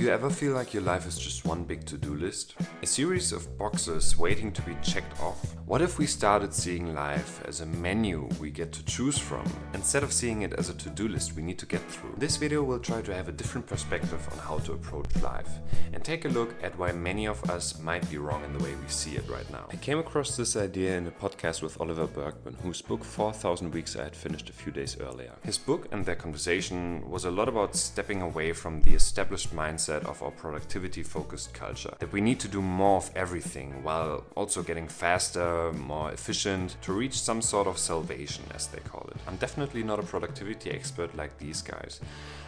you ever feel like your life is just one big to-do list? A series of boxes waiting to be checked off? What if we started seeing life as a menu we get to choose from, instead of seeing it as a to-do list we need to get through? This video will try to have a different perspective on how to approach life, and take a look at why many of us might be wrong in the way we see it right now. I came across this idea in a podcast with Oliver Burkeman, whose book 4,000 Weeks I had finished a few days earlier. His book and their conversation was a lot about stepping away from the established mindset of our productivity-focused culture, that we need to do more of everything while also getting faster, more efficient, to reach some sort of salvation, as they call it. I'm definitely not a productivity expert like these guys,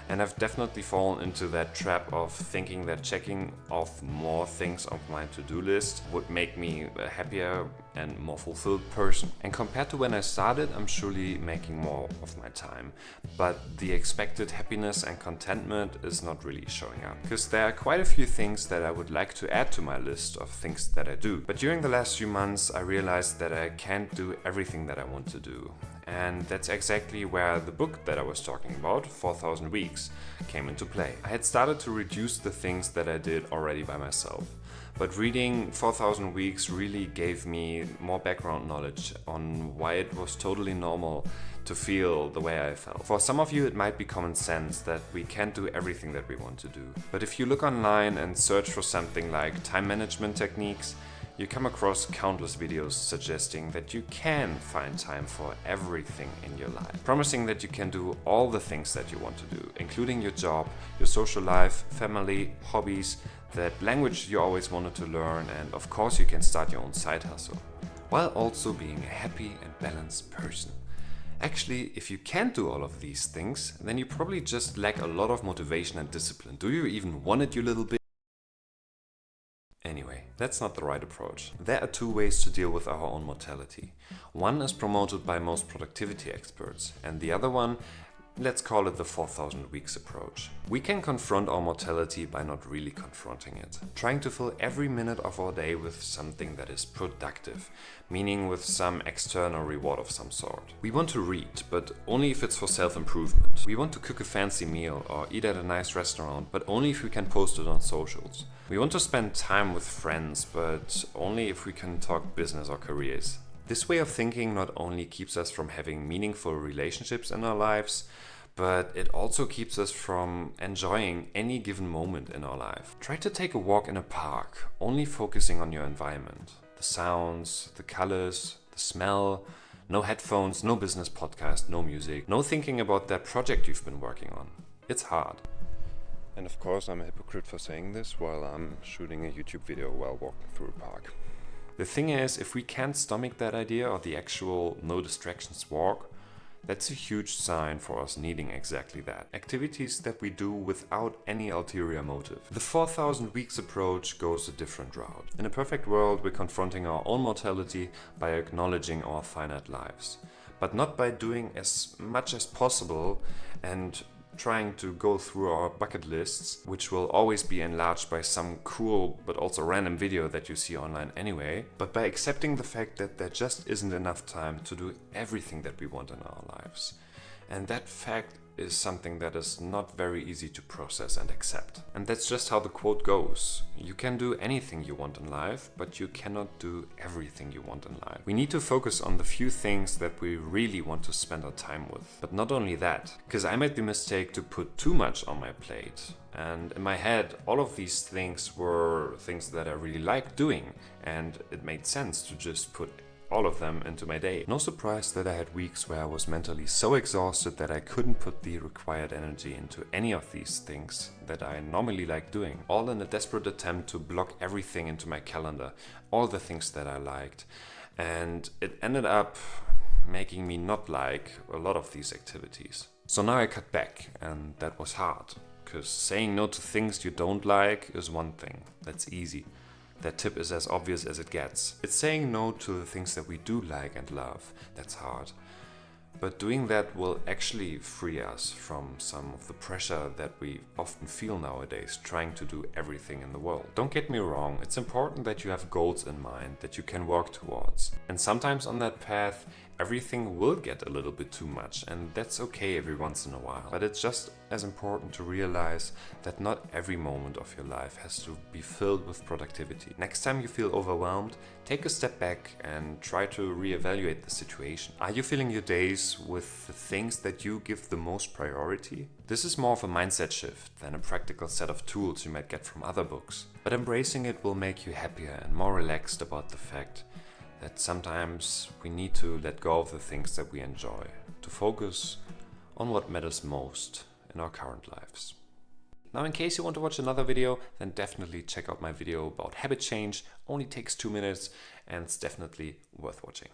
and I've definitely fallen into that trap of thinking that checking off more things on my to-do list would make me a happier and more fulfilled person. And compared to when I started, I'm surely making more of my time, but the expected happiness and contentment is not really showing up, because there are quite a few things that I would like to add to my list of things that I do. But during the last few months, I realized that I can't do everything that I want to do. And that's exactly where the book that I was talking about, 4,000 Weeks, came into play. I had started to reduce the things that I did already by myself, but reading 4,000 Weeks really gave me more background knowledge on why it was totally normal to feel the way I felt. For some of you, it might be common sense that we can't do everything that we want to do. But if you look online and search for something like time management techniques, you come across countless videos suggesting that you can find time for everything in your life, promising that you can do all the things that you want to do, including your job, your social life, family, hobbies, that language you always wanted to learn, and of course you can start your own side hustle, while also being a happy and balanced person. Actually, if you can't do all of these things, then you probably just lack a lot of motivation and discipline. Do you even want it, you little bit? Anyway, that's not the right approach. There are two ways to deal with our own mortality. One is promoted by most productivity experts, and the other one, let's call it the 4,000 Weeks approach. We can confront our mortality by not really confronting it, trying to fill every minute of our day with something that is productive, meaning with some external reward of some sort. We want to read, but only if it's for self-improvement. We want to cook a fancy meal or eat at a nice restaurant, but only if we can post it on socials. We want to spend time with friends, but only if we can talk business or careers. This way of thinking not only keeps us from having meaningful relationships in our lives, but it also keeps us from enjoying any given moment in our life. Try to take a walk in a park, only focusing on your environment. The sounds, the colors, the smell, no headphones, no business podcast, no music, no thinking about that project you've been working on. It's hard. And of course I'm a hypocrite for saying this while I'm shooting a YouTube video while walking through a park. The thing is, if we can't stomach that idea or the actual no distractions walk, that's a huge sign for us needing exactly that. Activities that we do without any ulterior motive. The 4,000 Weeks approach goes a different route. In a perfect world, we're confronting our own mortality by acknowledging our finite lives, but not by doing as much as possible and trying to go through our bucket lists, which will always be enlarged by some cool but also random video that you see online anyway, but by accepting the fact that there just isn't enough time to do everything that we want in our lives. And that fact is something that is not very easy to process and accept. And that's just how the quote goes. You can do anything you want in life, but you cannot do everything you want in life. We need to focus on the few things that we really want to spend our time with. But not only that, because I made the mistake to put too much on my plate. And in my head, all of these things were things that I really liked doing, and it made sense to just put all of them into my day. No surprise that I had weeks where I was mentally so exhausted that I couldn't put the required energy into any of these things that I normally like doing, all in a desperate attempt to block everything into my calendar, all the things that I liked. And it ended up making me not like a lot of these activities. So now I cut back, and that was hard, because saying no to things you don't like is one thing. That's easy. That tip is as obvious as it gets. It's saying no to the things that we do like and love. That's hard. But doing that will actually free us from some of the pressure that we often feel nowadays, trying to do everything in the world. Don't get me wrong, it's important that you have goals in mind that you can work towards. And sometimes on that path, Everything will get a little bit too much, and that's okay every once in a while. But it's just as important to realize that not every moment of your life has to be filled with productivity. Next time you feel overwhelmed, take a step back and try to reevaluate the situation. Are you filling your days with the things that you give the most priority? This is more of a mindset shift than a practical set of tools you might get from other books. But embracing it will make you happier and more relaxed about the fact that sometimes we need to let go of the things that we enjoy to focus on what matters most in our current lives. Now, in case you want to watch another video, then definitely check out my video about habit change. Only takes 2 minutes and it's definitely worth watching.